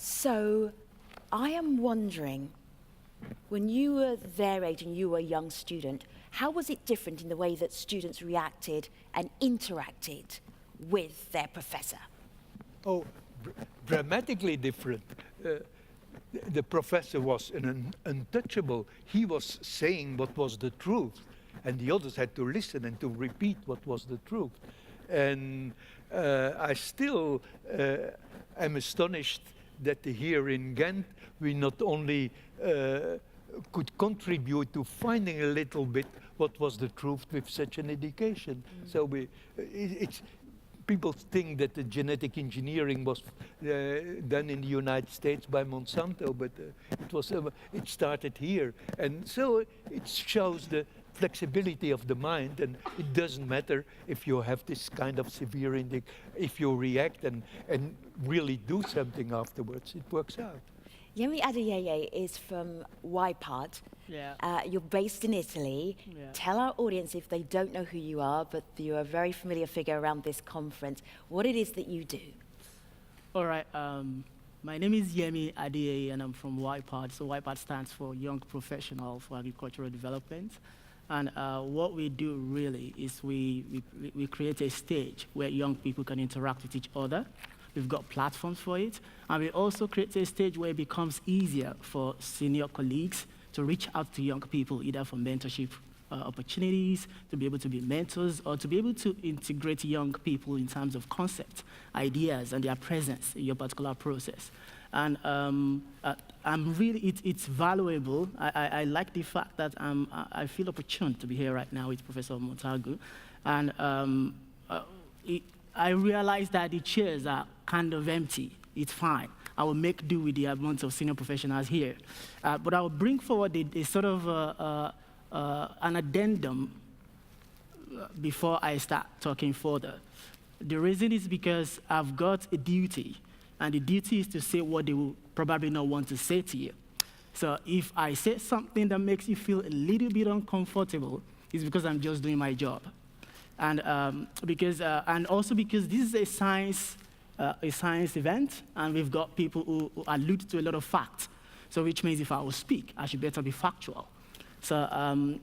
So, I am wondering, when you were their age and you were a young student, how was it different in the way that students reacted and interacted with their professor? Oh, dramatically different. The professor was an untouchable. He was saying what was the truth, and the others had to listen and to repeat what was the truth. And I still am astonished that here in Ghent we not only could contribute to finding a little bit what was the truth with such an education. So it's people think that the genetic engineering was done in the United States by Monsanto, but it started here, and so it shows the flexibility of the mind, and it doesn't matter if you have this kind of severe if you react and really do something afterwards, it works out. Yemi Adeyeye is from YPAD. Yeah. You're based in Italy. Yeah. Tell our audience, if they don't know who you are, but you're a very familiar figure around this conference, what it is that you do. All right. My name is Yemi Adeyeye, and I'm from YPAD. So YPAD stands for Young Professional for Agricultural Development. And what we do really is we create a stage where young people can interact with each other. We've got platforms for it. And we also create a stage where it becomes easier for senior colleagues to reach out to young people, either for mentorship opportunities, to be able to be mentors, or to be able to integrate young people in terms of concepts, ideas, and their presence in your particular process. And it's valuable. I like the fact that I feel opportune to be here right now with Professor Montagu. And I realize that the chairs are kind of empty. It's fine. I will make do with the amount of senior professionals here. But I will bring forward a sort of an addendum before I start talking further. The reason is because I've got a duty, and the duty is to say what they will probably not want to say to you. So if I say something that makes you feel a little bit uncomfortable, it's because I'm just doing my job. And also because this is a science event, and we've got people who allude to a lot of facts. So which means if I will speak, I should better be factual. So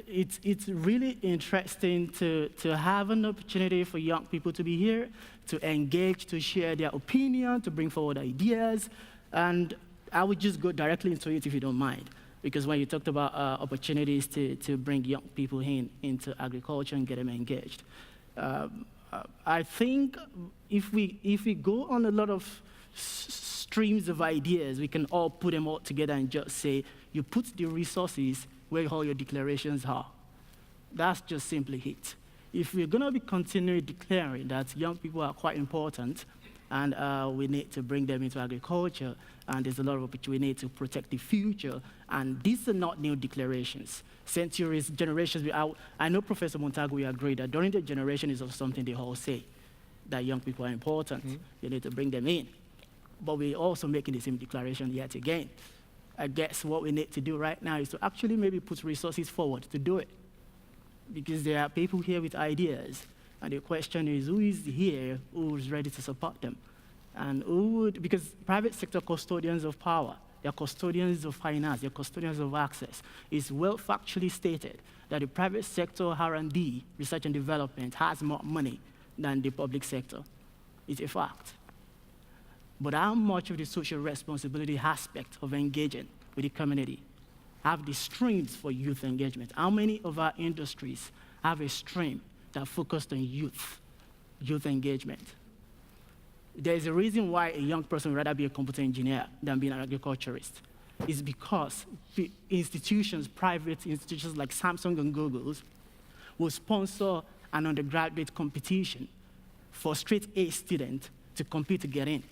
it's really interesting to have an opportunity for young people to be here, to engage, to share their opinion, to bring forward ideas. And I would just go directly into it if you don't mind. Because when you talked about opportunities to bring young people into agriculture and get them engaged, I think if we go on a lot of streams of ideas, we can all put them all together and just say, you put the resources where all your declarations are. That's just simply it. If we're going to be continually declaring that young people are quite important, and we need to bring them into agriculture, and there's a lot of opportunity, we need to protect the future, and these are not new declarations. Centuries, generations, I know Professor Montagu will agree that during the generation is something they all say, that young people are important, you need to bring them in. But we're also making the same declaration yet again. I guess what we need to do right now is to actually maybe put resources forward to do it. Because there are people here with ideas, and the question is, who is here who is ready to support them? And who would, because private sector custodians of power, they're custodians of finance, they're custodians of access. It's well factually stated that the private sector R&D, research and development, has more money than the public sector. It's a fact. But how much of the social responsibility aspect of engaging with the community have the streams for youth engagement? How many of our industries have a stream that focused on youth engagement? There's a reason why a young person would rather be a computer engineer than be an agriculturist. It's because the institutions, private institutions like Samsung and Google's, will sponsor an undergraduate competition for straight A students to compete to get in.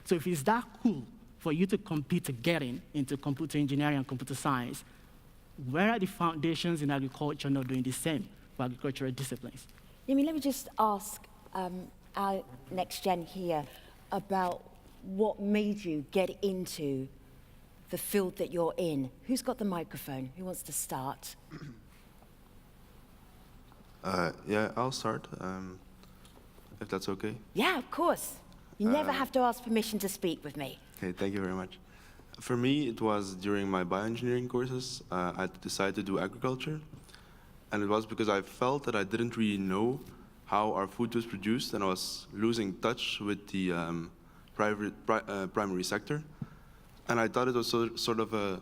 So if it's that cool for you to compete to get into computer engineering and computer science, where are the foundations in agriculture not doing the same for agricultural disciplines? Yemi, let me just ask our next gen here about what made you get into the field that you're in. Who's got the microphone? Who wants to start? Yeah, I'll start, if that's okay. Yeah, of course. You never have to ask permission to speak with me. Okay, thank you very much. For me, it was during my bioengineering courses, I decided to do agriculture. And it was because I felt that I didn't really know how our food was produced, and I was losing touch with the primary sector. And I thought it was sort of a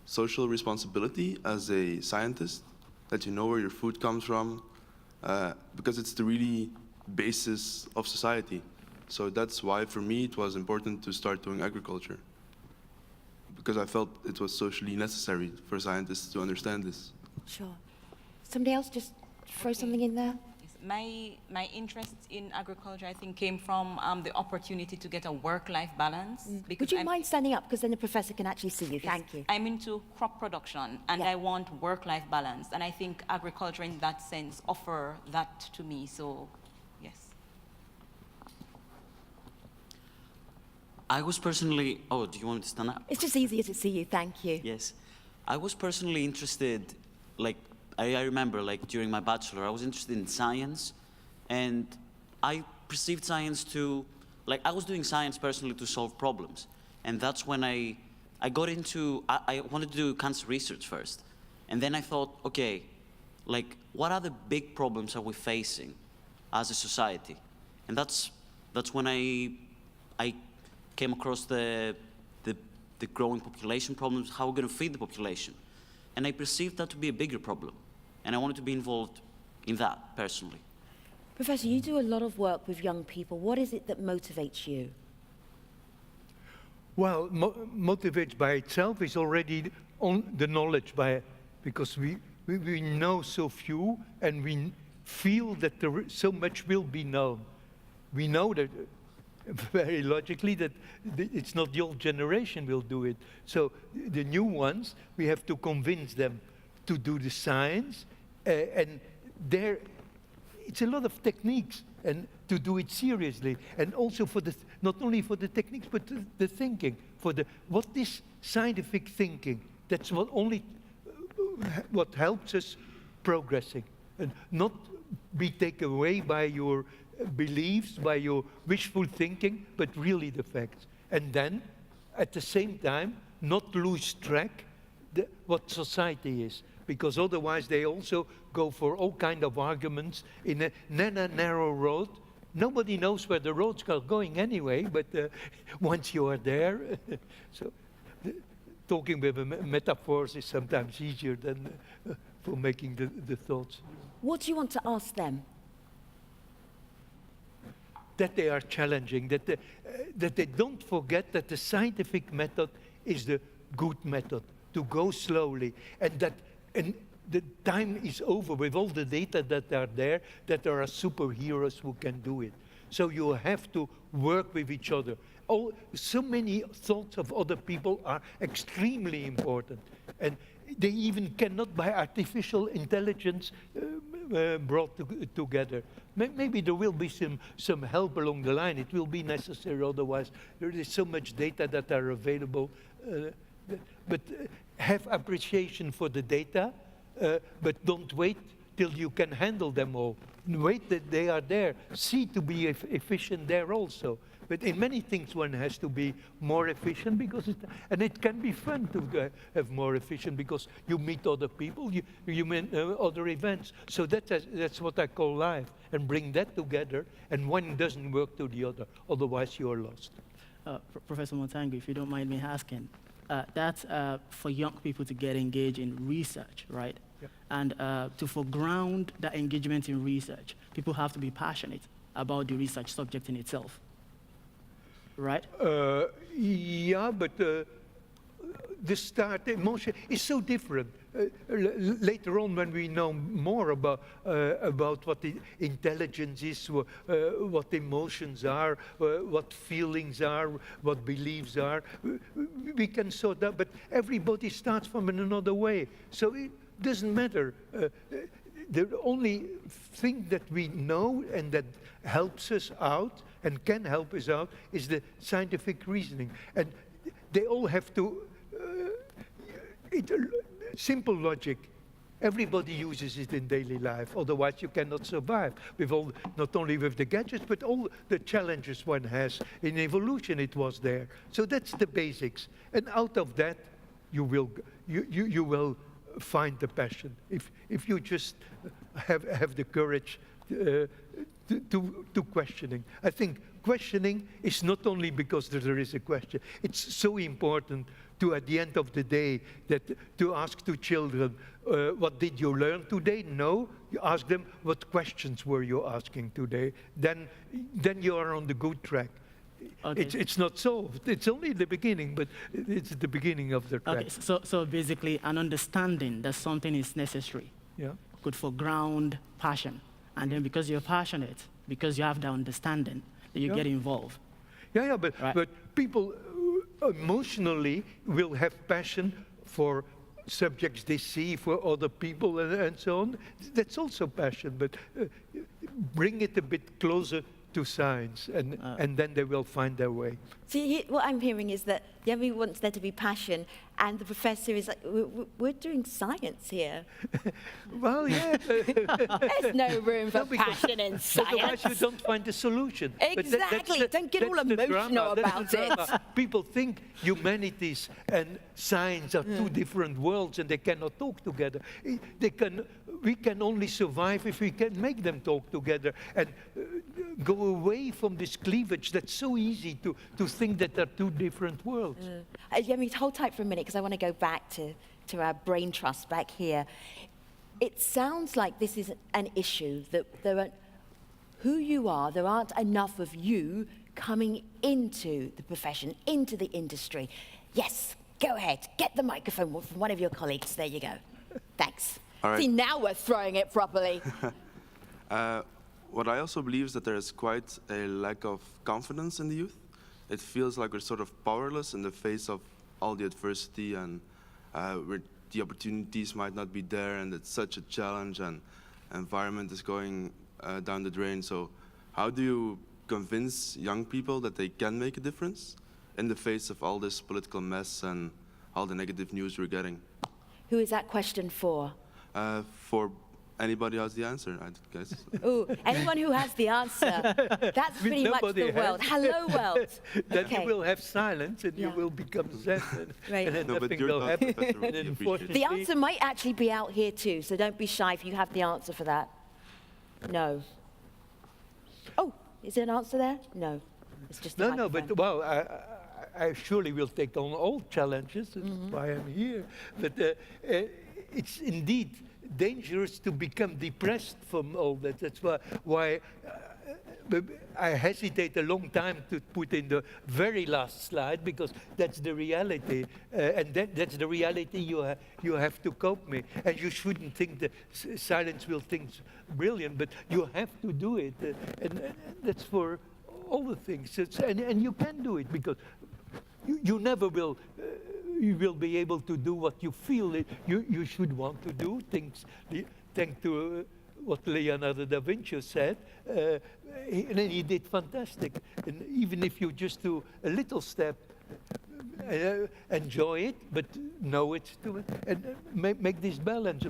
social responsibility as a scientist, that you know where your food comes from, because it's the really basis of society. So that's why, for me, it was important to start doing agriculture, because I felt it was socially necessary for scientists to understand this. Sure. Somebody else just throw something in there? My interest in agriculture, I think, came from the opportunity to get a work-life balance. Would you mind standing up, because then the professor can actually see you? Thank you. I'm into crop production, and Yeah. I want work-life balance. And I think agriculture, in that sense, offer that to me. So, yes. I was personally, oh, do you want me to stand up? It's just easier to see you. Thank you. Yes. I was personally interested, like, I remember, like, during my bachelor, I was interested in science, and I perceived science to, like, I was doing science personally to solve problems. And that's when I got into, I wanted to do cancer research first. And then I thought, okay, like, what are the big problems are we facing as a society? And that's when I came across the growing population problems, how we're going to feed the population. And I perceived that to be a bigger problem. And I wanted to be involved in that, personally. Professor, you do a lot of work with young people. What is it that motivates you? Well, motivates by itself is already on the knowledge, because we know so few, and we feel that so much will be known. We know that, very logically, that it's not the old generation will do it. So the new ones, we have to convince them to do the science, and there, it's a lot of techniques, and to do it seriously, and also for not only for the techniques, but the thinking, what is scientific thinking? That's what helps us progressing, and not be taken away by your beliefs, by your wishful thinking, but really the facts. And then, at the same time, not lose track what society is, because otherwise they also go for all kind of arguments in a narrow road. Nobody knows where the roads are going anyway, but once you are there, so talking with metaphors is sometimes easier than for making the thoughts. What do you want to ask them? That they are challenging, that they don't forget that the scientific method is the good method, to go slowly, and the time is over with all the data that are there, that there are superheroes who can do it. So you have to work with each other. So many thoughts of other people are extremely important, and they even cannot, by artificial intelligence, brought together. Maybe there will be some help along the line. It will be necessary, otherwise there is so much data that are available. But have appreciation for the data, but don't wait till you can handle them all. Wait that they are there. See to be efficient there also. But in many things one has to be more efficient, because it can be fun to have more efficient, because you meet other people, you meet other events. So that's what I call life, and bring that together, and one doesn't work to the other. Otherwise you are lost. Professor Montangu, if you don't mind me asking, that's for young people to get engaged in research, right? Yep. And to foreground that engagement in research, people have to be passionate about the research subject in itself, right? Yeah, but the start emotion is so different. Later on, when we know more about what the intelligence is, what emotions are, what feelings are, what beliefs are, we can sort that. But everybody starts from another way, so it doesn't matter. The only thing that we know and that helps us out and can help us out is the scientific reasoning, and they all have to. Simple logic. Everybody uses it in daily life, otherwise you cannot survive with all, not only with the gadgets, but all the challenges one has. In evolution it was there. So that's the basics. And out of that, you will find the passion. If you just have the courage to questioning. I think questioning is not only because there is a question. It's so important to, at the end of the day, that to ask to children, what did you learn today? No, you ask them, what questions were you asking today? Then you are on the good track. Okay. It's not solved. It's only the beginning, but it's the beginning of the track. Okay, so basically an understanding that something is necessary Yeah. could foreground passion. And then because you're passionate, because you have that understanding, then you Yeah. get involved. Yeah, but, Right. but people emotionally will have passion for subjects they see, for other people, and so on. That's also passion, but bring it a bit closer to science, and then they will find their way. See, what I'm hearing is that Yemi wants there to be passion, and the professor is like, we're doing science here. Well, yeah. There's no room for No, because passion in Otherwise, you science. don't find the solution. But Exactly. Don't get all that's the emotional drama, that's the about it. drama. People think humanities and science are two different worlds, and they cannot talk together. We can only survive if we can make them talk together and go away from this cleavage. That's so easy to think that they're two different worlds. Yemi, hold tight for a minute, because I want to go back to our brain trust back here. It sounds like this is an issue, that who you are, there aren't enough of you coming into the profession, into the industry. Yes, go ahead, get the microphone from one of your colleagues. There you go. Thanks. All right. See, now we're throwing it properly. What I also believe is that there is quite a lack of confidence in the youth. It feels like we're sort of powerless in the face of all the adversity, and where the opportunities might not be there, and it's such a challenge, and environment is going down the drain. So how do you convince young people that they can make a difference in the face of all this political mess and all the negative news we're getting? Who is that question for? For anybody who has the answer, I guess. Ooh, anyone who has the answer. That's pretty much Nobody the world. has. Hello, world. Then Okay. you will have silence, and you Yeah. will become zen, Right. and then No, but nothing your will thought, happen. Professor, would And be unfortunately, The answer might actually be out here too, so don't be shy if you have the answer for that. No. Oh, is there an answer there? No. It's just a No, microphone. but well, I surely will take on all challenges. That's why I'm here. But it's indeed dangerous to become depressed from all that. That's why I hesitate a long time to put in the very last slide, because that's the reality, and that's the reality you have to cope with. And you shouldn't think that silence will think brilliant, but you have to do it, and that's for all the things. And you can do it, because you never will. You will be able to do what you feel you should want to do. Thanks to what Leonardo da Vinci said, and he did fantastic. And even if you just do a little step, enjoy it, but know it too, and make this balance.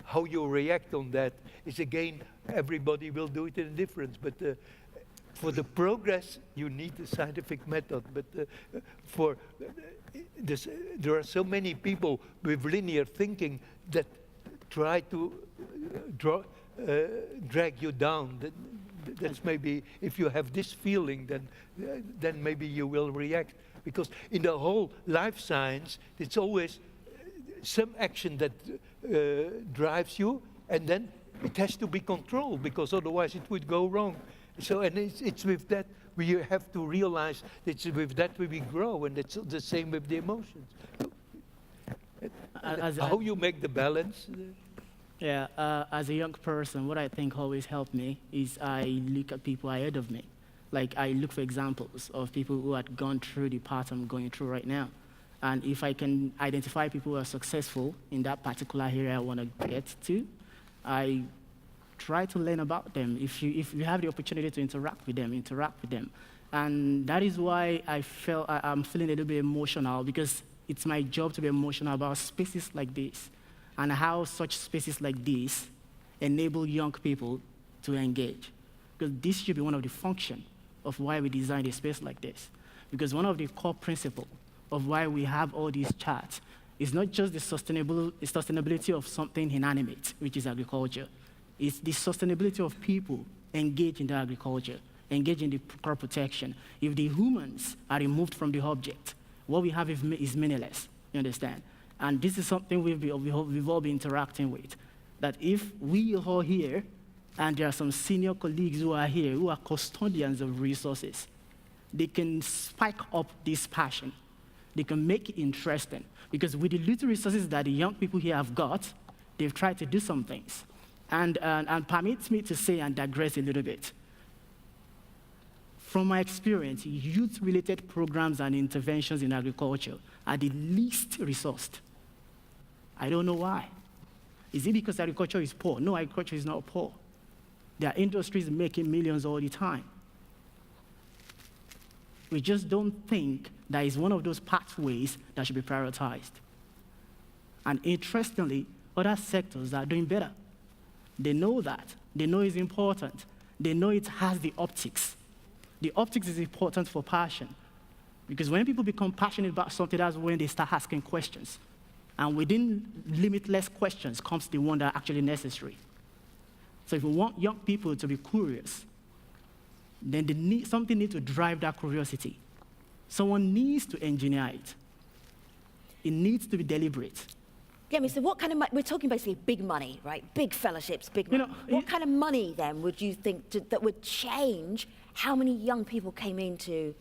How you react on that is, again, everybody will do it in a difference, but for the progress, you need a scientific method. But for this, there are so many people with linear thinking that try to drag you down. That's maybe, if you have this feeling, then maybe you will react. Because in the whole life science, it's always some action that drives you, and then it has to be controlled, because otherwise it would go wrong. So, and it's with that we have to realize that it's with that we grow, and it's the same with the emotions. How you make the balance? Yeah, as a young person, what I think always helped me is I look at people ahead of me. Like, I look for examples of people who had gone through the path I'm going through right now. And if I can identify people who are successful in that particular area I want to get to, I try to learn about them. If you have the opportunity to interact with them. And that is why I'm feeling a little bit emotional, because it's my job to be emotional about spaces like this. and how such spaces like this enable young people to engage. Because this should be one of the functions of why we designed a space like this. Because one of the core principles of why we have all these charts is not just the sustainability of something inanimate, which is agriculture. It's the sustainability of people engaged in the agriculture, engaged in the crop protection. If the humans are removed from the object, what we have is meaningless, you understand? And this is something we've all been interacting with. That if we are all here, and there are some senior colleagues who are here, who are custodians of resources, they can spike up this passion. They can make it interesting. Because with the little resources that the young people here have got, they've tried to do some things. And permit me to say and digress a little bit. From my experience, youth-related programs and interventions in agriculture are the least resourced. I don't know why. Is it because agriculture is poor? No, agriculture is not poor. There are industries making millions all the time. We just don't think that is one of those pathways that should be prioritized. And interestingly, other sectors are doing better. They know that. They know it's important. They know it has the optics. The optics is important for passion. Because when people become passionate about something, that's when they start asking questions. And within limitless questions comes the one that are actually necessary. So if we want young people to be curious, then something needs to drive that curiosity. Someone needs to engineer it. It needs to be deliberate. Yeah, so what kind of money, we're talking basically big money, right? Big fellowships, big money. What kind of money then would you think that would change how many young people came into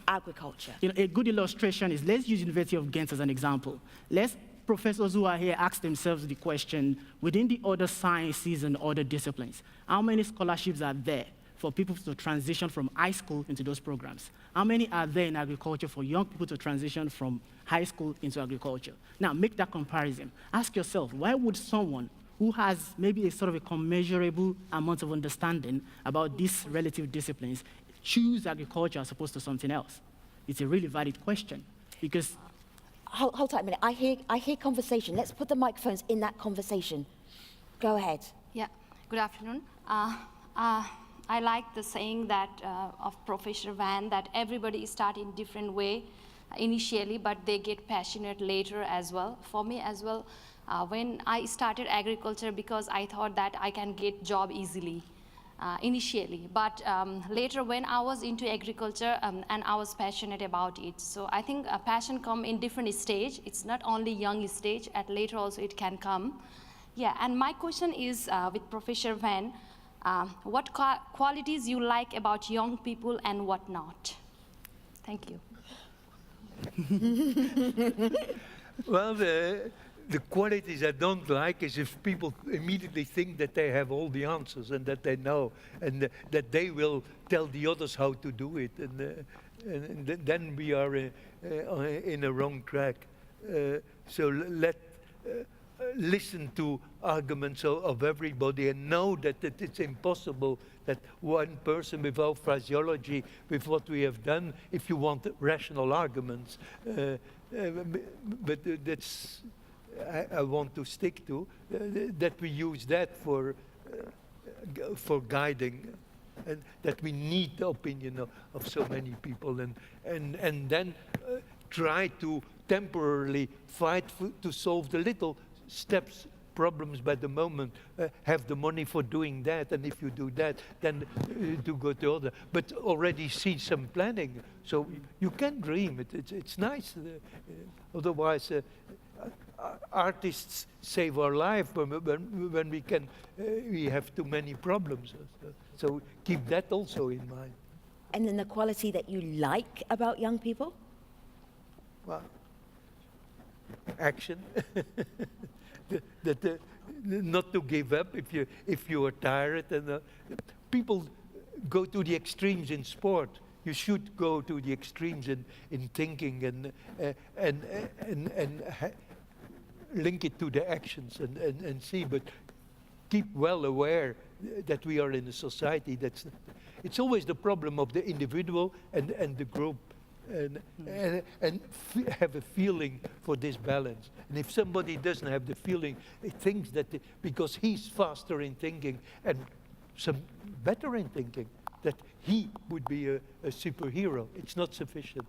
agriculture? A good illustration is, let's use University of Ghent as an example. Let's professors who are here ask themselves the question, within the other sciences and other disciplines, how many scholarships are there for people to transition from high school into those programs? How many are there in agriculture for young people to transition from high school into agriculture? Now, make that comparison. Ask yourself, why would someone who has maybe a sort of a commensurable amount of understanding about these relative disciplines choose agriculture as opposed to something else? It's a really valid question, because Hold tight a minute. I hear conversation. Let's put the microphones in that conversation. Go ahead. Yeah, good afternoon. I like the saying that of Professor Van, that everybody start in different way initially, but they get passionate later as well. For me as well, when I started agriculture, because I thought that I can get job easily. Initially, but later when I was into agriculture and I was passionate about it. So I think a passion come in different stage. It's not only young stage, at later also it can come. Yeah, and my question is with Professor Van, what qualities you like about young people and what not? Thank you. Well, the qualities I don't like is if people immediately think that they have all the answers and that they know, and that they will tell the others how to do it, and then we are in a wrong track. So listen to arguments of everybody and know that it's impossible that one person without phraseology, with what we have done, if you want rational arguments, but that's I want to stick to, that we use that for guiding, and that we need the opinion of so many people, and then try to temporarily fight to solve the little steps, problems by the moment, have the money for doing that, and if you do that, then to go to other, but already see some planning, so you can dream. It's nice, otherwise artists save our life when we have too many problems. So keep that also in mind. And then the quality that you like about young people? Well, action. Not to give up if you are tired. And people go to the extremes in sport. You should go to the extremes in thinking and link it to the actions and see, but keep well aware that we are in a society it's always the problem of the individual and the group. have a feeling for this balance. And if somebody doesn't have the feeling, he thinks that because he's faster in thinking and some better in thinking, that he would be a superhero. It's not sufficient.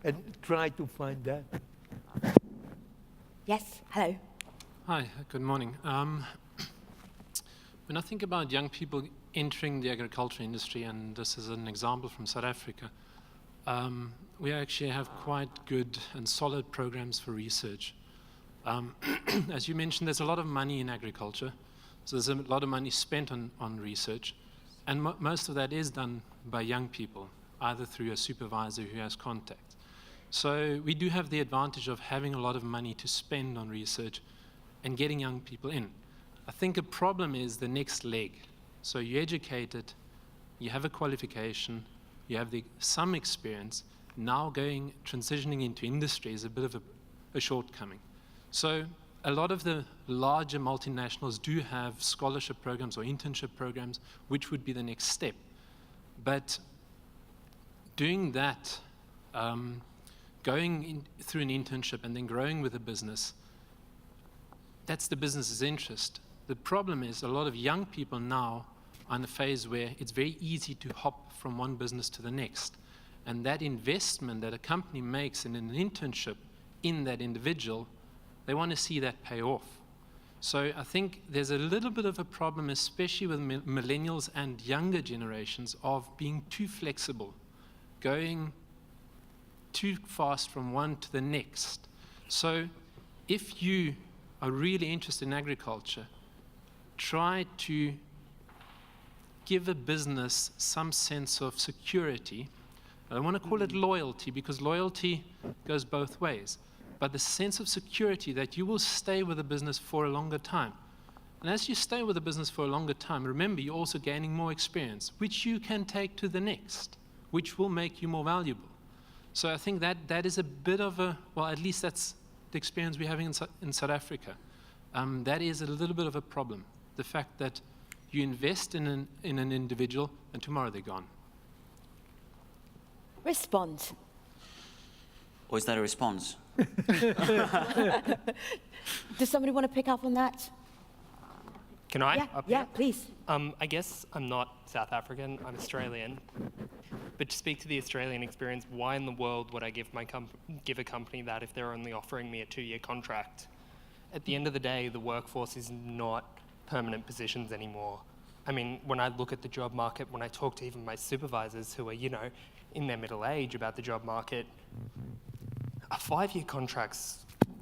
And try to find that. Yes, hello. Hi, good morning. When I think about young people entering the agriculture industry, and this is an example from South Africa, we actually have quite good and solid programs for research. As you mentioned, there's a lot of money in agriculture, so there's a lot of money spent on research, and most of that is done by young people, either through a supervisor who has contact. So we do have the advantage of having a lot of money to spend on research and getting young people in. I think a problem is the next leg. So you're educated, you have a qualification, you have some experience. Now transitioning into industry is a bit of a shortcoming. So a lot of the larger multinationals do have scholarship programs or internship programs, which would be the next step. But doing that, going through an internship and then growing with a business, that's the business's interest. The problem is a lot of young people now are in a phase where it's very easy to hop from one business to the next. And that investment that a company makes in an internship in that individual, they want to see that pay off. So I think there's a little bit of a problem, especially with millennials and younger generations, of being too flexible, going too fast from one to the next. So if you are really interested in agriculture, try to give a business some sense of security. I don't want to call it loyalty, because loyalty goes both ways, but the sense of security that you will stay with a business for a longer time. And as you stay with a business for a longer time, remember, you're also gaining more experience, which you can take to the next, which will make you more valuable. So I think that is a bit of well, at least that's the experience we're having in South Africa. That is a little bit of a problem. The fact that you invest in an individual and tomorrow they're gone. Respond. Or is that a response? Does somebody want to pick up on that? Can I? Yeah, Up yeah, here? please. I guess I'm not South African, I'm Australian. But to speak to the Australian experience, why in the world would I give a company that if they're only offering me a 2-year contract? At the end of the day, the workforce is not permanent positions anymore. I mean, when I look at the job market, when I talk to even my supervisors who are, in their middle age about the job market, a 5-year contract's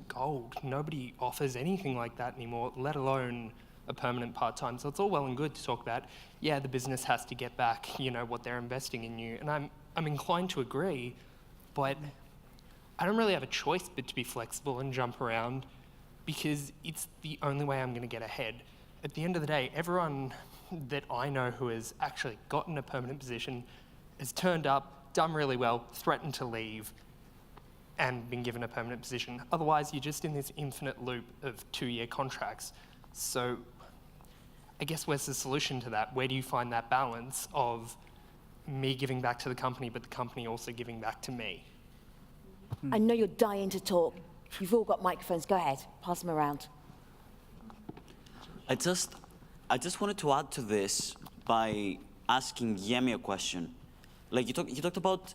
gold. Nobody offers anything like that anymore, let alone a permanent part-time. So it's all well and good to talk about, yeah, the business has to get back, what they're investing in you. And I'm inclined to agree, but I don't really have a choice but to be flexible and jump around, because it's the only way I'm going to get ahead. At the end of the day, everyone that I know who has actually gotten a permanent position has turned up, done really well, threatened to leave, and been given a permanent position. Otherwise, you're just in this infinite loop of 2-year contracts. So I guess where's the solution to that? Where do you find that balance of me giving back to the company, but the company also giving back to me? I know you're dying to talk. You've all got microphones. Go ahead. Pass them around. I just wanted to add to this by asking Yemi a question. Like you talked about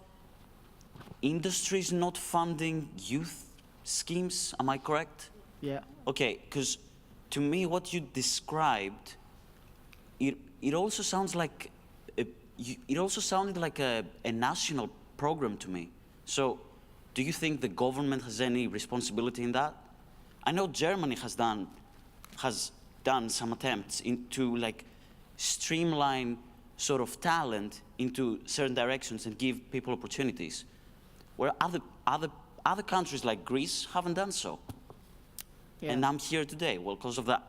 industries not funding youth schemes. Am I correct? Yeah. Okay, because to me, what you described, it also sounds like it also sounded like a national program to me. So, do you think the government has any responsibility in that? I know Germany has done some attempts to streamline sort of talent into certain directions and give people opportunities, where other countries like Greece haven't done so. Yeah. And I'm here today, well, because of that.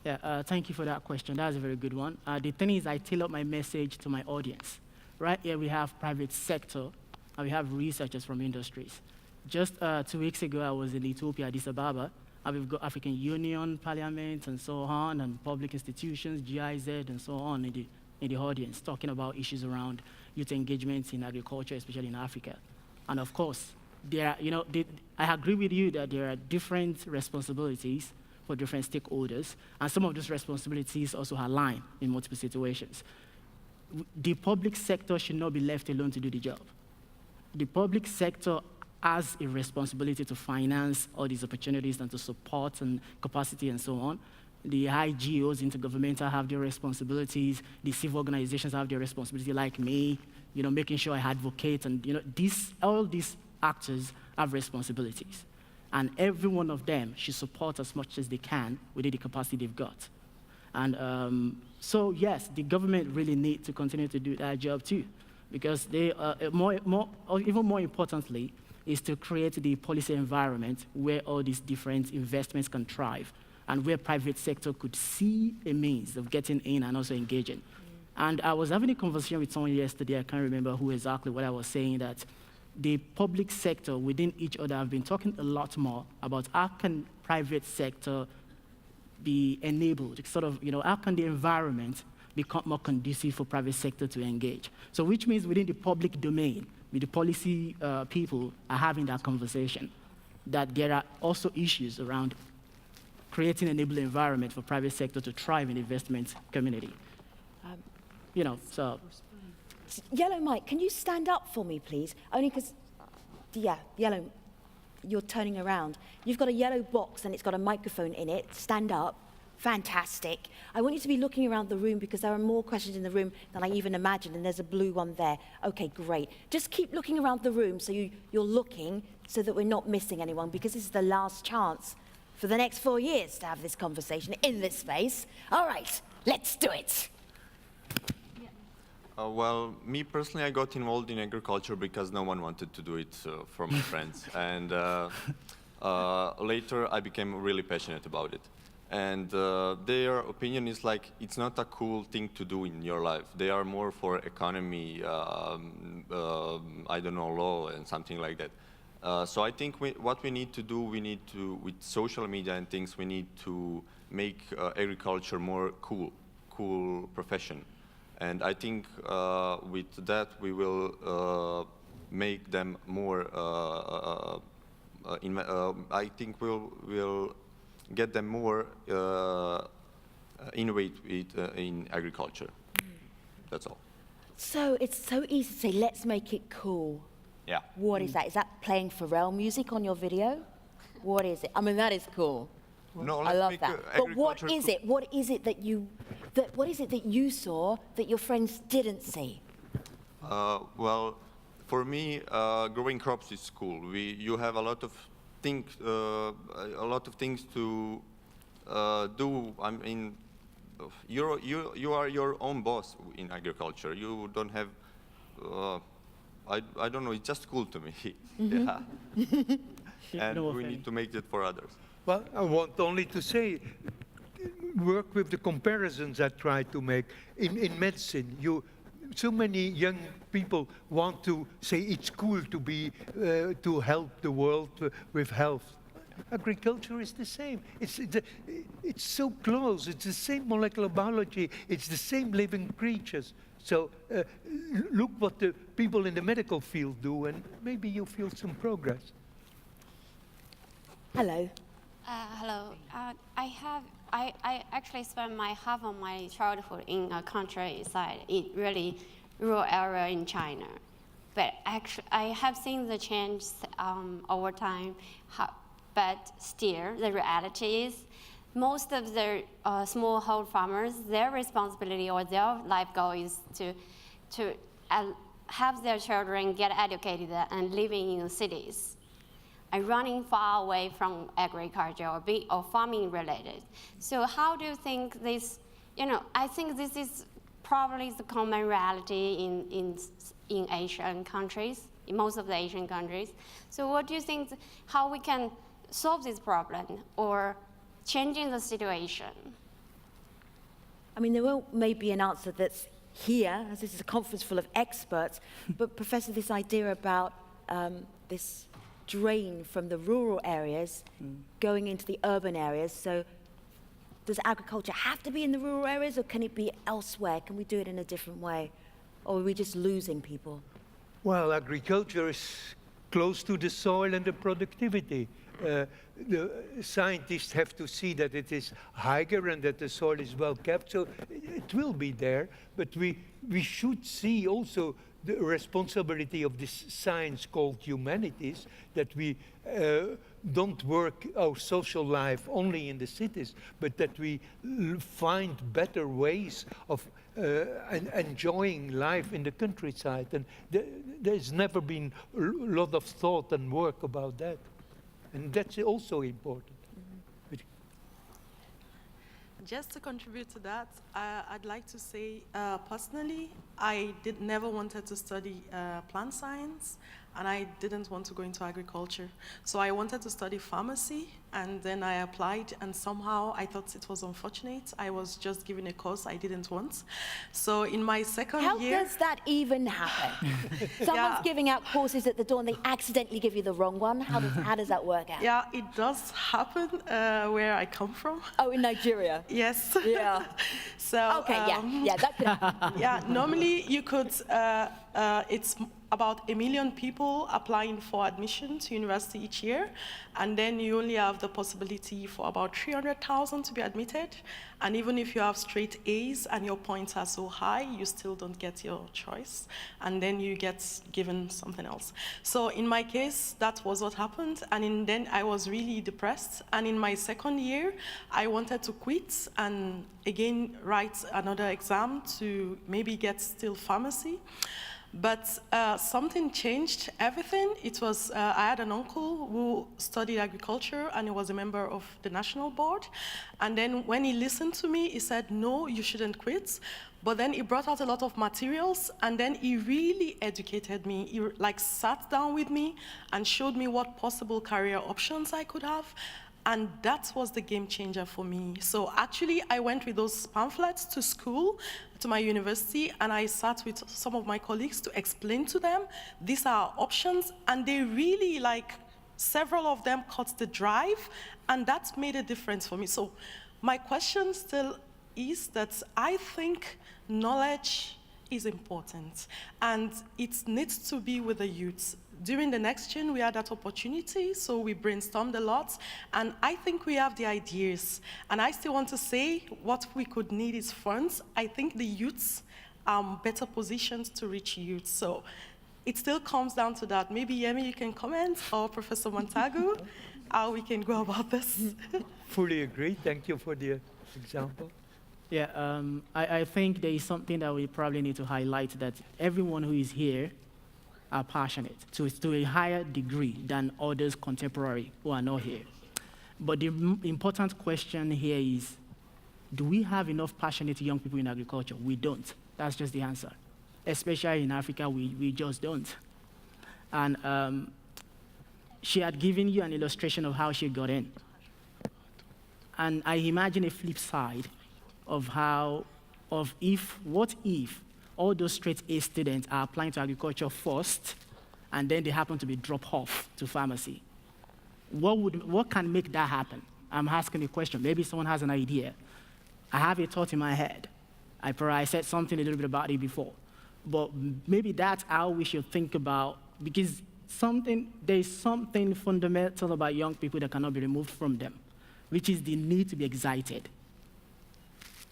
Yeah, thank you for that question. That's a very good one. The thing is, I tailor my message to my audience. Right here, we have private sector, and we have researchers from industries. Just 2 weeks ago, I was in Ethiopia, Addis Ababa, and we've got African Union, Parliament, and so on, and public institutions, GIZ, and so on in the audience talking about issues around youth engagement in agriculture, especially in Africa. And of course, there are, I agree with you that there are different responsibilities for different stakeholders, and some of those responsibilities also align in multiple situations. The public sector should not be left alone to do the job. The public sector has a responsibility to finance all these opportunities and to support and capacity and so on. The IGOs, intergovernmental, have their responsibilities. The civil organizations have their responsibility, like me, making sure I advocate. And all these actors have responsibilities. And every one of them should support as much as they can within the capacity they've got. And so, yes, the government really needs to continue to do that job too, because they, even more importantly, is to create the policy environment where all these different investments can thrive, and where private sector could see a means of getting in and also engaging. And I was having a conversation with someone yesterday, I can't remember who exactly, what I was saying, that the public sector within each other have been talking a lot more about how can private sector be enabled, sort of, how can the environment become more conducive for private sector to engage. So which means within the public domain, with the policy people are having that conversation, that there are also issues around creating an enabling environment for private sector to thrive in the investment community. So. Yellow Mike, can you stand up for me, please? Only because, Yellow, you're turning around. You've got a yellow box and it's got a microphone in it. Stand up. Fantastic. I want you to be looking around the room because there are more questions in the room than I even imagined, and there's a blue one there. Okay, great. Just keep looking around the room so you're looking so that we're not missing anyone, because this is the last chance for the next 4 years to have this conversation in this space. All right, let's do it. Well, me personally, I got involved in agriculture because no one wanted to do it for my friends. And later, I became really passionate about it. And their opinion is like, it's not a cool thing to do in your life. They are more for economy, I don't know, law and something like that. So I think what we need to do, with social media and things, we need to make agriculture more cool profession. And I think with that, we will make them more, I think we'll get them more innovate in agriculture. That's all. So it's so easy to say, let's make it cool. Yeah. What is that? Is that playing Pharrell music on your video? What is it? I mean, that is cool. No, I love that. But what agriculture is it? What is it that you saw that your friends didn't see? Well, for me, growing crops is cool. You have a lot of things to do. I mean, you are your own boss in agriculture. You don't have. I don't know. It's just cool to me. Mm-hmm. Yeah. And we need to make it for others. Well, I want only to say, work with the comparisons I try to make. In medicine, so many young people want to say it's cool to be to help the world with health. Agriculture is the same. It's so close. It's the same molecular biology. It's the same living creatures. So look what the people in the medical field do, and maybe you feel some progress. Hello. Hello. I actually spent half of my childhood in a countryside, in really rural area in China. But actually, I have seen the change over time. But still, the reality is, most of the smallholder farmers, their responsibility or their life goal is to have their children get educated and living in cities, and running far away from agriculture or farming related. So how do you think this, I think this is probably the common reality in Asian countries, in most of the Asian countries. So what do you think, how we can solve this problem or changing the situation? I mean, there won't maybe an answer that's here, as this is a conference full of experts, but Professor, this idea about this drain from the rural areas going into the urban areas, so Does agriculture have to be in the rural areas, or can it be elsewhere? Can we do it in a different way? Or are we just losing people? Well, agriculture is close to the soil and the productivity. The scientists have to see that it is higher and that the soil is well kept, so it will be there. But we should see also the responsibility of this science called humanities, that we don't work our social life only in the cities, but that we find better ways of enjoying life in the countryside. And there's never been a lot of thought and work about that. And that's also important. Just to contribute to that, I'd like to say, personally, I never wanted to study plant science, and I didn't want to go into agriculture. So I wanted to study pharmacy, and then I applied, and somehow I thought it was unfortunate. I was just given a course I didn't want. So in my second year... How does that even happen? Someone's giving out courses at the door and they accidentally give you the wrong one. How does that work out? Yeah, it does happen where I come from. Oh, in Nigeria? Yes. Yeah. So, okay, yeah, that could happen. Yeah, normally you could, it's about 1 million people applying for admission to university each year, and then you only have the possibility for about 300,000 to be admitted. And even if you have straight A's and your points are so high, you still don't get your choice, and then you get given something else. So in my case, that was what happened, and then I was really depressed. And in my second year, I wanted to quit and again write another exam to maybe get still pharmacy. But something changed everything. It was, I had an uncle who studied agriculture, and he was a member of the national board. And then when he listened to me, he said, no, you shouldn't quit. But then he brought out a lot of materials, and then he really educated me. He sat down with me and showed me what possible career options I could have. And that was the game changer for me. So actually, I went with those pamphlets to school, to my university, and I sat with some of my colleagues to explain to them, these are options, and they really, several of them caught the drive, and that made a difference for me. So my question still is that I think knowledge is important, and it needs to be with the youth. During the Next Gen, we had that opportunity, so we brainstormed a lot, and I think we have the ideas. And I still want to say what we could need is funds. I think the youths are better positioned to reach youth. So it still comes down to that. Maybe Yemi, you can comment, or Professor Montagu, how we can go about this. Fully agree. Thank you for the example. Yeah, I think there is something that we probably need to highlight, that everyone who is here are passionate to a higher degree than others contemporary who are not here. But the important question here is, do we have enough passionate young people in agriculture? We don't. That's just the answer. Especially in Africa, we just don't. And she had given you an illustration of how she got in. And I imagine a flip side of what if all those straight A students are applying to agriculture first, and then they happen to be dropped off to pharmacy. What can make that happen? I'm asking a question. Maybe someone has an idea. I have a thought in my head. I said something a little bit about it before. But maybe that's how we should think about, because there's something fundamental about young people that cannot be removed from them, which is the need to be excited.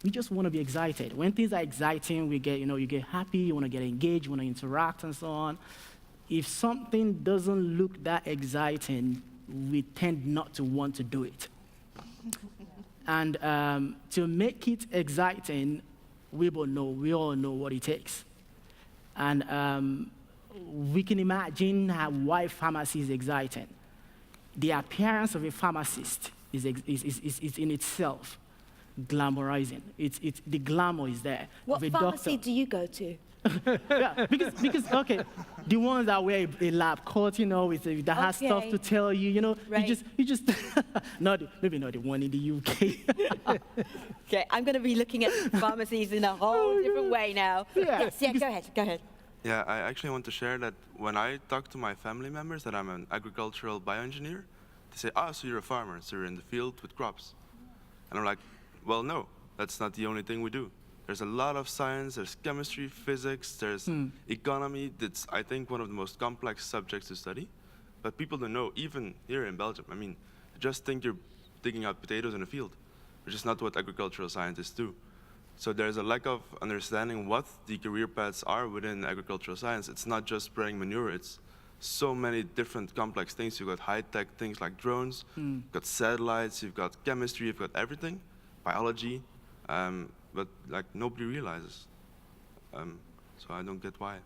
We just want to be excited. When things are exciting, you get happy, you want to get engaged, you want to interact, and so on. If something doesn't look that exciting, we tend not to want to do it. And to make it exciting, we all know what it takes. And we can imagine why pharmacy is exciting. The appearance of a pharmacist is in itself glamorizing. The glamour is there. What pharmacy do you go to? Yeah, because okay, the ones that wear a lab coat, that has stuff to tell you, right. you just maybe not the one in the UK. Okay, I'm going to be looking at pharmacies in a whole different way now. Yeah, go ahead. Yeah, I actually want to share that when I talk to my family members that I'm an agricultural bioengineer, they say, so you're a farmer, so you're in the field with crops. And I'm like, Well, no, that's not the only thing we do. There's a lot of science, there's chemistry, physics, there's economy. That's, I think, one of the most complex subjects to study. But people don't know, even here in Belgium. I mean, just think you're digging out potatoes in a field, which is not what agricultural scientists do. So there's a lack of understanding what the career paths are within agricultural science. It's not just spreading manure, it's so many different complex things. You've got high-tech things like drones, you've got satellites, you've got chemistry, you've got everything, biology, but like nobody realizes. So I don't get why.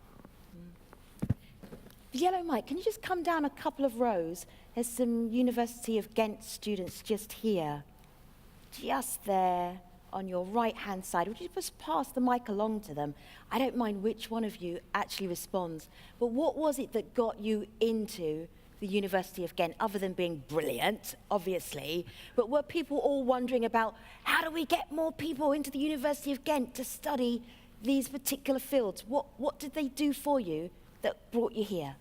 Yellow Mike, can you just come down a couple of rows? There's some University of Ghent students just here. Just there on your right-hand side. Would you just pass the mic along to them? I don't mind which one of you actually responds, but what was it that got you into the University of Ghent, other than being brilliant, obviously, but were people all wondering about how do we get more people into the University of Ghent to study these particular fields? What did they do for you that brought you here?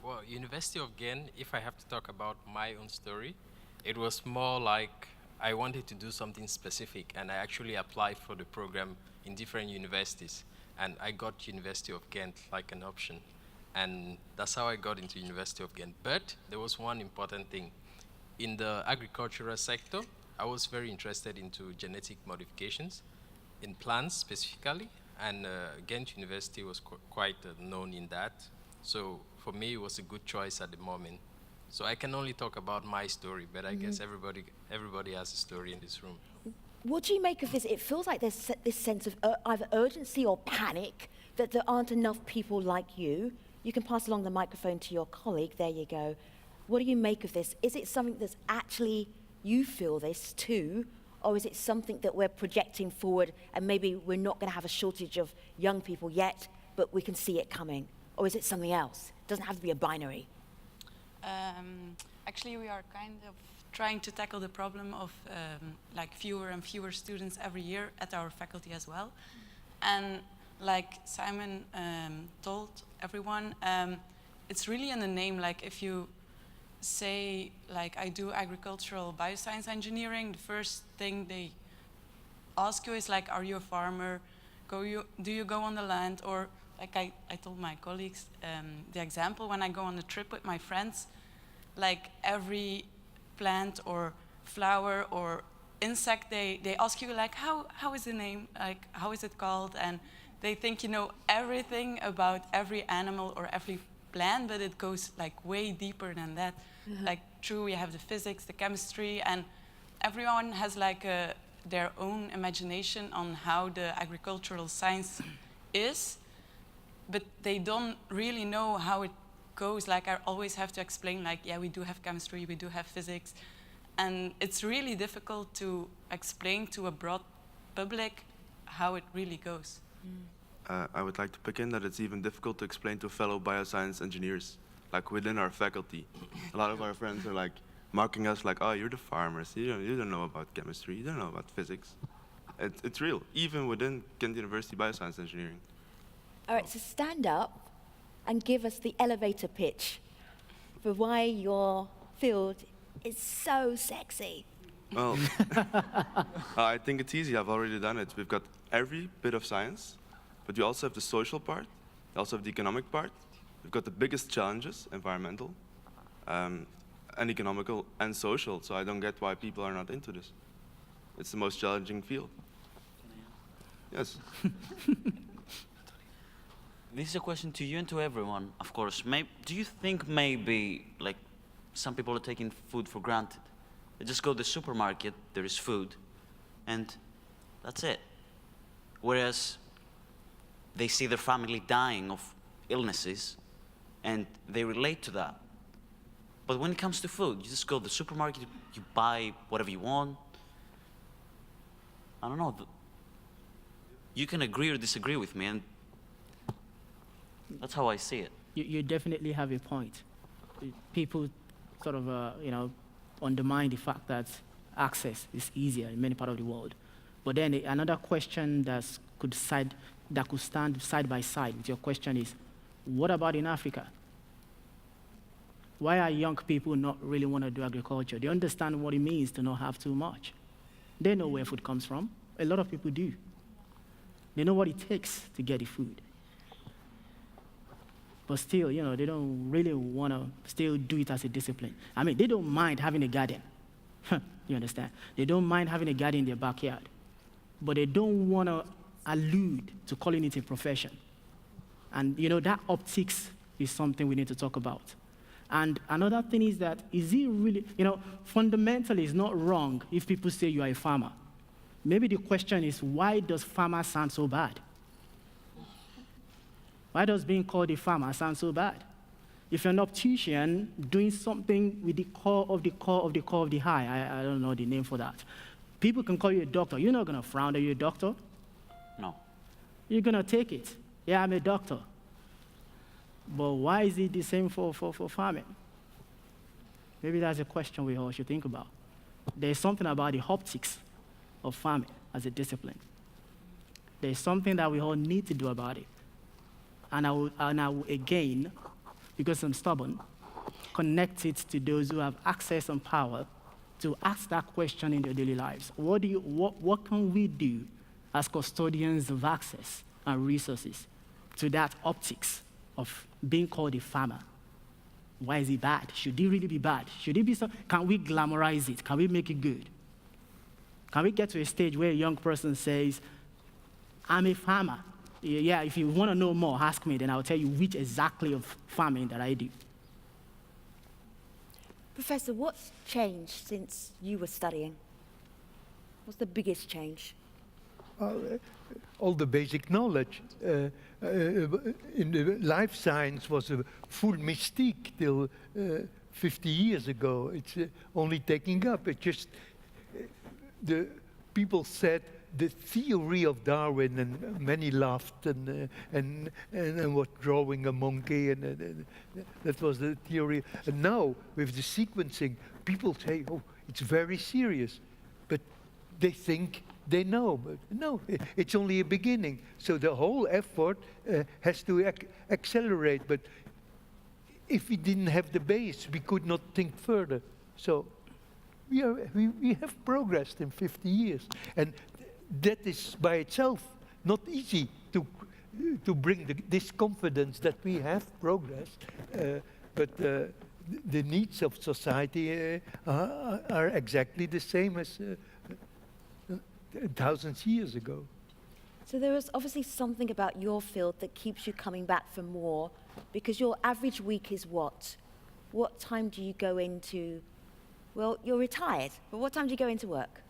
Well, University of Ghent, if I have to talk about my own story, it was more like I wanted to do something specific, and I actually applied for the program in different universities, and I got University of Ghent like an option, and that's how I got into University of Ghent. But there was one important thing. In the agricultural sector, I was very interested into genetic modifications, in plants specifically, and Ghent University was quite known in that. So for me, it was a good choice at the moment. So I can only talk about my story, but I guess everybody has a story in this room. What do you make of this? It feels like there's this sense of either urgency or panic that there aren't enough people like you. You can pass along the microphone to your colleague. There you go. What do you make of this? Is it something that's actually, you feel this too, or is it something that we're projecting forward and maybe we're not going to have a shortage of young people yet, but we can see it coming? Or is it something else? It doesn't have to be a binary. Actually, we are kind of trying to tackle the problem of like fewer and fewer students every year at our faculty as well. And like Simon told everyone, it's really in the name. Like if you say, like I do agricultural bioscience engineering, the first thing they ask you is like, are you a farmer? Do you go on the land? Or like I told my colleagues the example when I go on a trip with my friends, like every plant or flower or insect, they ask you like, how is the name? Like, how is it called? And they think you know everything about every animal or every plant, but it goes like way deeper than that. Like true, we have the physics, the chemistry, and everyone has like their own imagination on how the agricultural science is, but they don't really know how it goes. Like I always have to explain, like, yeah, we do have chemistry, we do have physics, and it's really difficult to explain to a broad public how it really goes. I would like to pick in that it's even difficult to explain to fellow bioscience engineers, like within our faculty. A lot of our friends are like mocking us like, oh, you're the farmers, you don't know about chemistry, you don't know about physics. It's real, even within Ghent University Bioscience Engineering. All right, so stand up and give us the elevator pitch for why your field is so sexy. Well, I think it's easy. I've already done it. We've got every bit of science, but we also have the social part, we also have the economic part. We've got the biggest challenges, environmental, and economical and social, so I don't get why people are not into this. It's the most challenging field. Yes. This is a question to you and to everyone, of course. Do you think maybe, like, some people are taking food for granted? They just go to the supermarket, there is food, and that's it. Whereas they see their family dying of illnesses, and they relate to that. But when it comes to food, you just go to the supermarket, you buy whatever you want. I don't know. You can agree or disagree with me, and that's how I see it. You definitely have a point. People sort of, undermine the fact that access is easier in many parts of the world. But then another question that could stand side by side with your question is, what about in Africa? Why are young people not really want to do agriculture? They understand what it means to not have too much. They know where food comes from. A lot of people do. They know what it takes to get the food. But still, they don't really want to still do it as a discipline. I mean, they don't mind having a garden. You understand? They don't mind having a garden in their backyard. But they don't want to allude to calling it a profession. And, that optics is something we need to talk about. And another thing is that, is it really, fundamentally it's not wrong if people say you are a farmer. Maybe the question is, why does farmer sound so bad? Why does being called a farmer sound so bad? If you're an optician doing something with the core of the core of the core of the eye, I don't know the name for that. People can call you a doctor. You're not going to frown that you're a doctor. No. You're going to take it. Yeah, I'm a doctor. But why is it the same for farming? Maybe that's a question we all should think about. There's something about the optics of farming as a discipline. There's something that we all need to do about it. And I will again, because I'm stubborn, connect it to those who have access and power to ask that question in their daily lives. What can we do as custodians of access and resources to that optics of being called a farmer? Why is it bad? Should it really be bad? Should it be so? Can we glamorize it? Can we make it good? Can we get to a stage where a young person says, I'm a farmer? Yeah, if you want to know more, ask me, then I'll tell you which exactly of farming that I do. Professor, what's changed since you were studying? What's the biggest change? All the basic knowledge. In the life science was a full mystique till 50 years ago. It's only taking up. It just, the people said the theory of Darwin, and many laughed, and what drawing a monkey, and that was the theory. And now with the sequencing, people say, oh, it's very serious, but they think they know, but no, it's only a beginning. So the whole effort has to accelerate. But if we didn't have the base, we could not think further. So we have progressed in 50 years, and that is by itself not easy to bring this confidence that we have progressed. But the needs of society are exactly the same as thousands of years ago. So there is obviously something about your field that keeps you coming back for more, because your average week is what? What time do you go into, well, you're retired, but what time do you go into work?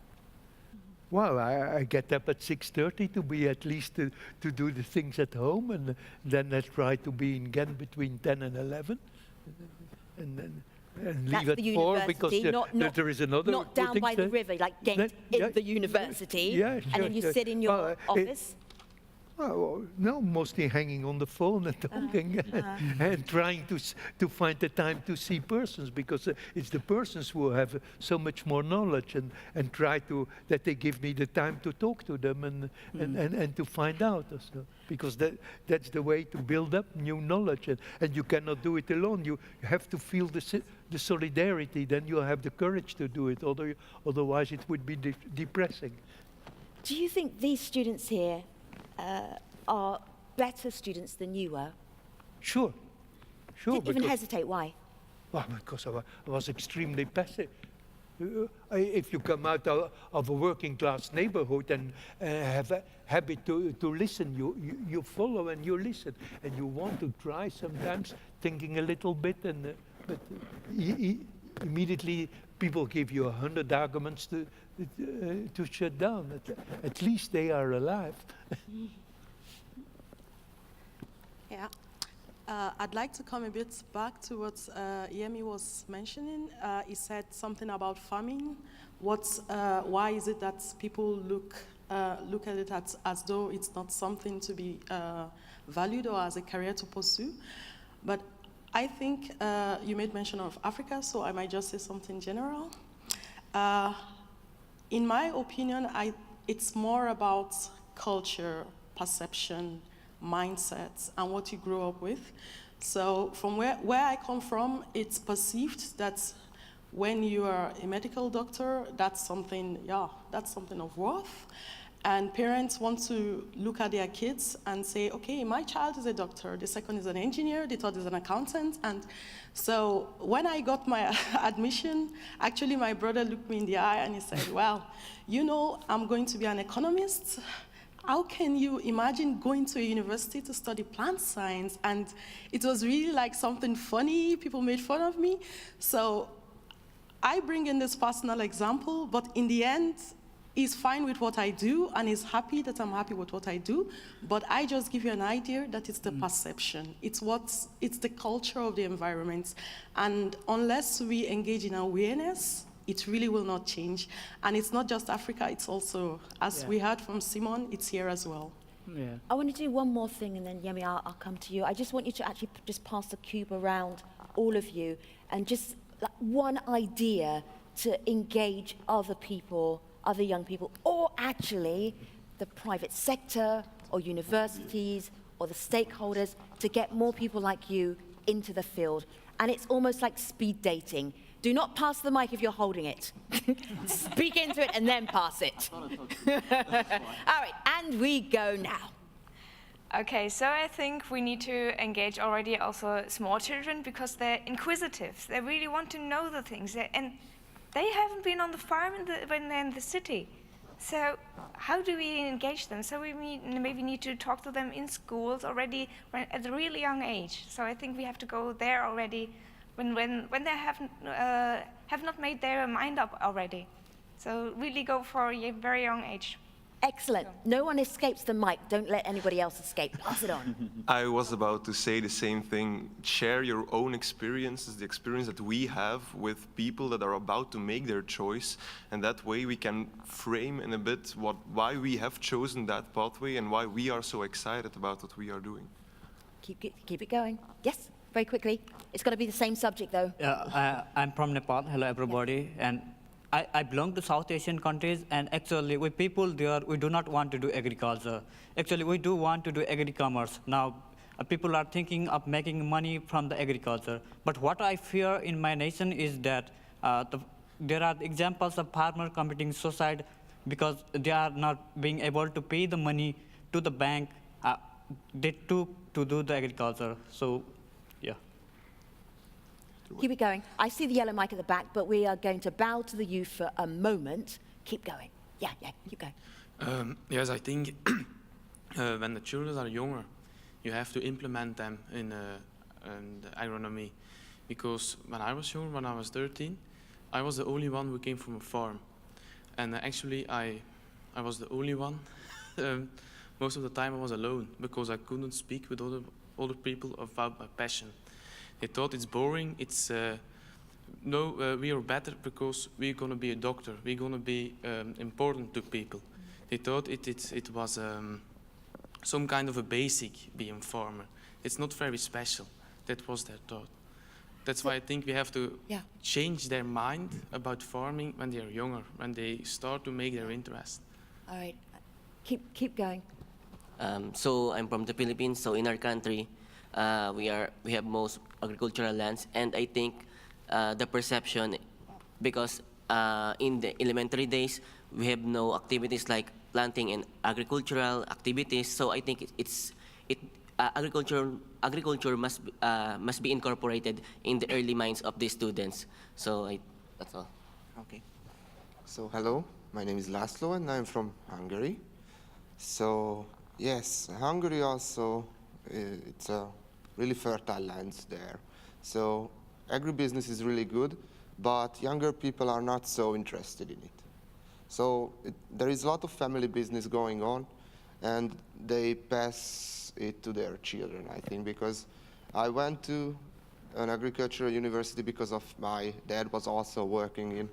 Well, I get up at 6:30 to be at least to do the things at home, and then I try to be in Ghent between 10 and 11, and leave at 4 because there is another. Not down by the river, like Ghent in the university, and then you sit in your office. Well, no, mostly hanging on the phone and talking and trying to find the time to see persons, because it's the persons who have so much more knowledge, and try that they give me the time to talk to them and to find out. So, because that's the way to build up new knowledge, and you cannot do it alone. You have to feel the solidarity, then you have the courage to do it, otherwise it would be depressing. Do you think these students here are better students than you were? Sure. Didn't even hesitate, why? Well, because I was extremely passive. If you come out of a working class neighborhood and have a habit to listen, you follow and you listen, and you want to try sometimes thinking a little bit, but immediately people give you 100 arguments to shut down. At least they are alive. Yeah. I'd like to come a bit back to what Yemi was mentioning. He said something about farming. Why is it that people look at it as though it's not something to be valued or as a career to pursue? But I think you made mention of Africa, so I might just say something general. In my opinion, it's more about culture, perception, mindsets, and what you grow up with. So from where I come from, it's perceived that when you are a medical doctor, that's something, that's something of worth. And parents want to look at their kids and say, okay, my child is a doctor, the second is an engineer, the third is an accountant. And so when I got my admission, actually my brother looked me in the eye and he said, well, you know, I'm going to be an economist. How can you imagine going to a university to study plant science? And it was really like something funny. People made fun of me. So I bring in this personal example, but in the end, he's fine with what I do, and he's happy that I'm happy with what I do. But I just give you an idea that it's the perception. It's the culture of the environment. And unless we engage in awareness, it really will not change. And it's not just Africa, it's also, as we heard from Simon, it's here as well. Yeah. I want to do one more thing, and then Yemi, I'll come to you. I just want you to actually just pass the cube around, all of you, and just like one idea to engage other people, other young people, or actually the private sector or universities or the stakeholders to get more people like you into the field. And it's almost like speed dating. Do not pass the mic if you're holding it. Speak into it and then pass it. All right, and we go now. Okay, so I think we need to engage already also small children because they're inquisitive. They really want to know the things. And they haven't been on the farm when they're in the city. So how do we engage them? So we maybe need to talk to them in schools already at a really young age. So I think we have to go there already when they have not made their mind up already. So really go for a very young age. Excellent. No one escapes the mic. Don't let anybody else escape. Pass it on. I was about to say the same thing. Share your own experiences, the experience that we have with people that are about to make their choice. And that way we can frame in a bit why we have chosen that pathway and why we are so excited about what we are doing. Keep it going. Yes, very quickly. It's got to be the same subject, though. I'm from Nepal. Hello, everybody. And I belong to South Asian countries, and actually, we people there, we do not want to do agriculture. Actually, we do want to do agri-commerce. Now, people are thinking of making money from the agriculture. But what I fear in my nation is that there are examples of farmers committing suicide because they are not being able to pay the money to the bank they took to do the agriculture. So, yeah. Keep it going. I see the yellow mic at the back, but we are going to bow to the youth for a moment. Keep going. Yeah, keep going. Yes, I think when the children are younger, you have to implement them in agronomy. Because when I was young, when I was 13, I was the only one who came from a farm. And actually, I was the only one. Most of the time I was alone because I couldn't speak with other people about my passion. They thought it's boring, we are better because we're going to be a doctor, we're going to be important to people. They thought it was some kind of a basic being farmer. It's not very special. That was their thought. That's why I think we have to change their mind about farming when they're younger, when they start to make their interest. All right, keep going. So I'm from the Philippines, so in our country, we have most agricultural lands, and I think the perception, because in the elementary days we have no activities like planting and agricultural activities. So I think agriculture must be incorporated in the early minds of the students. So that's all. Okay. So hello, my name is Laszlo, and I'm from Hungary. So yes, Hungary also it's a really fertile lands there. So agribusiness is really good, but younger people are not so interested in it. So there is a lot of family business going on, and they pass it to their children, I think, because I went to an agricultural university because of my dad was also working in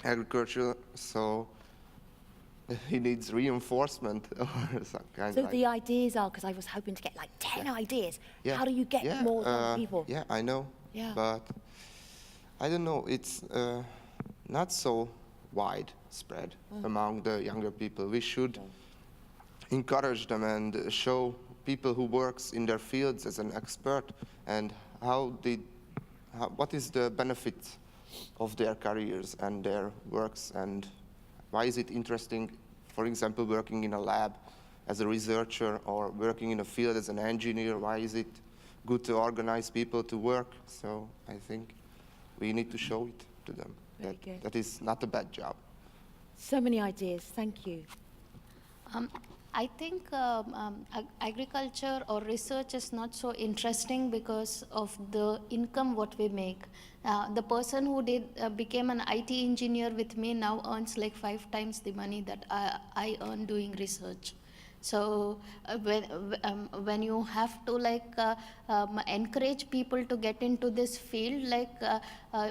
agriculture, so he needs reinforcement or some kind So of. the ideas are, because I was hoping to get like 10 ideas. How do you get more young people? Yeah, I know. Yeah. But I don't know, it's not so widespread among the younger people. We should encourage them and show people who works in their fields as an expert and what is the benefit of their careers and their works, and why is it interesting, for example, working in a lab as a researcher or working in a field as an engineer? Why is it good to organize people to work? So I think we need to show it to them. Very good. That is not a bad job. So many ideas. Thank you. I think agriculture or research is not so interesting because of the income what we make. The person who became an IT engineer with me now earns like 5 times the money that I earn doing research. So when you have to encourage people to get into this field,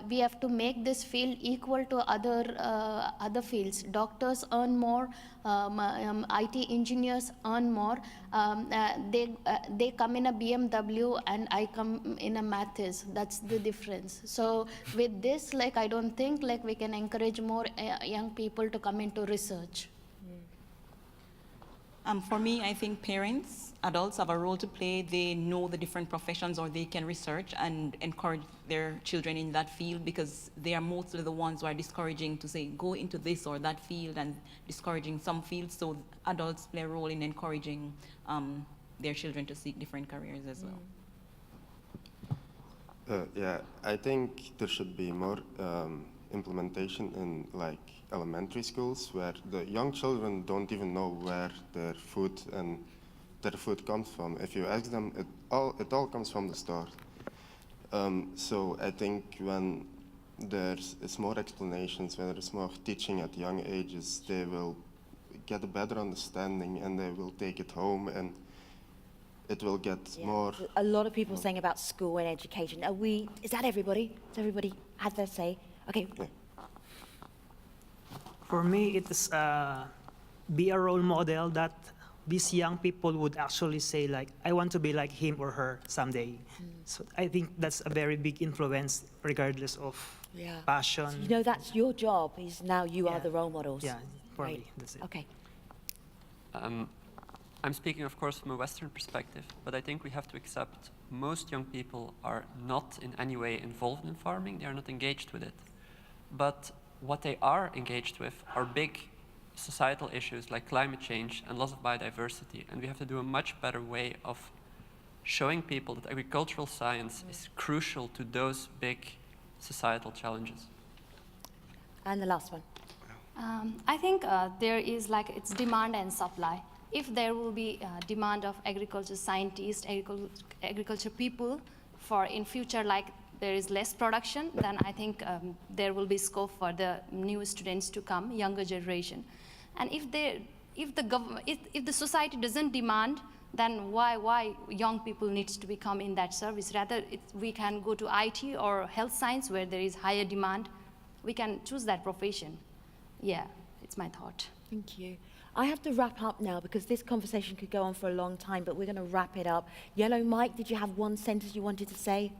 we have to make this field equal to other fields. Doctors earn more, IT engineers earn more. They come in a BMW and I come in a Mathis. That's the difference. So with this, I don't think we can encourage more young people to come into research. For me, I think parents, adults have a role to play. They know the different professions, or they can research and encourage their children in that field, because they are mostly the ones who are discouraging to say, go into this or that field, and discouraging some fields. So adults play a role in encouraging their children to seek different careers as well. Yeah, I think there should be more implementation in elementary schools, where the young children don't even know where their food comes from. If you ask them, it all comes from the store. So I think when there's more explanations, when there's more teaching at young ages, they will get a better understanding and they will take it home, and it will get more. A lot of people saying about school and education. Is that everybody? Does everybody have their say? Okay. Yeah. For me, it is be a role model that these young people would actually say, I want to be like him or her someday. So I think that's a very big influence, regardless of passion. So, that's your job, is now you are the role models. Yeah, for right. me, that's it. Okay. I'm speaking, of course, from a Western perspective, but I think we have to accept most young people are not in any way involved in farming. They are not engaged with it. But what they are engaged with are big societal issues like climate change and loss of biodiversity. And we have to do a much better way of showing people that agricultural science is crucial to those big societal challenges. And the last one. I think there is it's demand and supply. If there will be demand of agriculture scientists, agriculture people for in future, there is less production, then I think there will be scope for the new students to come, younger generation. And if the society doesn't demand, then why young people needs to become in that service? Rather, we can go to IT or health science where there is higher demand. We can choose that profession. Yeah, it's my thought. Thank you. I have to wrap up now because this conversation could go on for a long time, but we're going to wrap it up. Yellow Mike, did you have one sentence you wanted to say?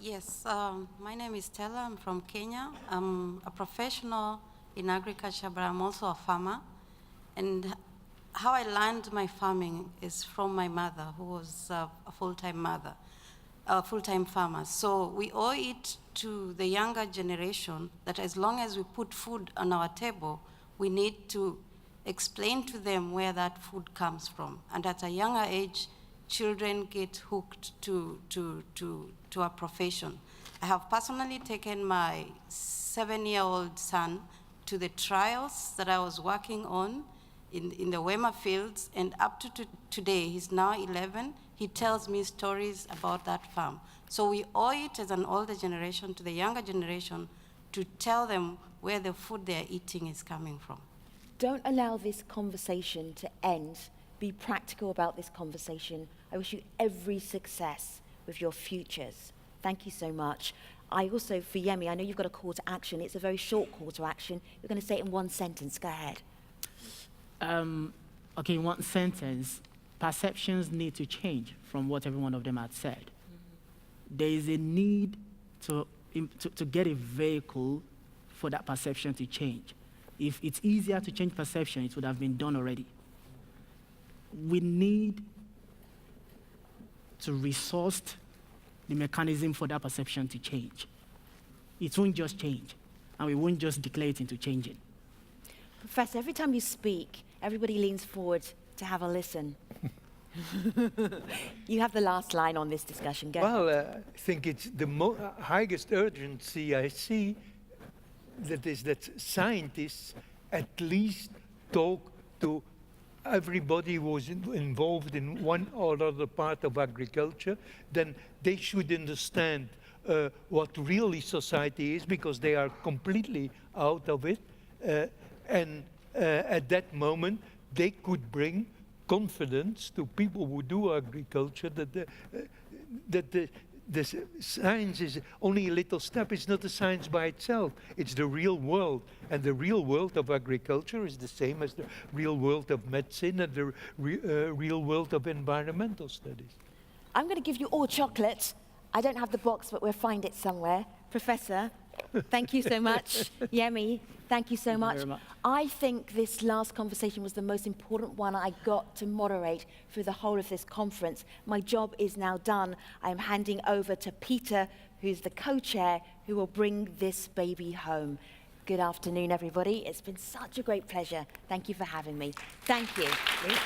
Yes, my name is Stella. I'm from Kenya. I'm a professional in agriculture, but I'm also a farmer. And how I learned my farming is from my mother, who was a full-time farmer. So we owe it to the younger generation that as long as we put food on our table, we need to explain to them where that food comes from. And at a younger age, children get hooked to a profession. I have personally taken my 7-year-old son to the trials that I was working on in the Wema fields, and up to today, he's now 11, he tells me stories about that farm. So we owe it as an older generation to the younger generation to tell them where the food they're eating is coming from. Don't allow this conversation to end. Be practical about this conversation. I wish you every success with your futures. Thank you so much. I also, for Yemi, I know you've got a call to action. It's a very short call to action. You're going to say it in one sentence. Go ahead. Okay, in one sentence, perceptions need to change from what every one of them had said. Mm-hmm. There is a need to get a vehicle for that perception to change. If it's easier to change perception, it would have been done already. We need to resource the mechanism for that perception to change. it won't just change. And we won't just declare it into changing. Professor, every time you speak, everybody leans forward to have a listen. You have the last line on this discussion. Go Well, ahead. I think it's the highest urgency I see that is that scientists at least talk to everybody who was involved in one or other part of agriculture. Then they should understand what really society is, because they are completely out of it. And at that moment, they could bring confidence to people who do agriculture that the science is only a little step. It's not a science by itself. It's the real world. And the real world of agriculture is the same as the real world of medicine and the real world of environmental studies. I'm going to give you all chocolate. I don't have the box, but we'll find it somewhere. Professor, thank you so much. Yemi, thank you so much. very much. I think this last conversation was the most important one I got to moderate through the whole of this conference. My job is now done. I am handing over to Peter, who's the co-chair, who will bring this baby home. Good afternoon, everybody. It's been such a great pleasure. Thank you for having me. Thank you.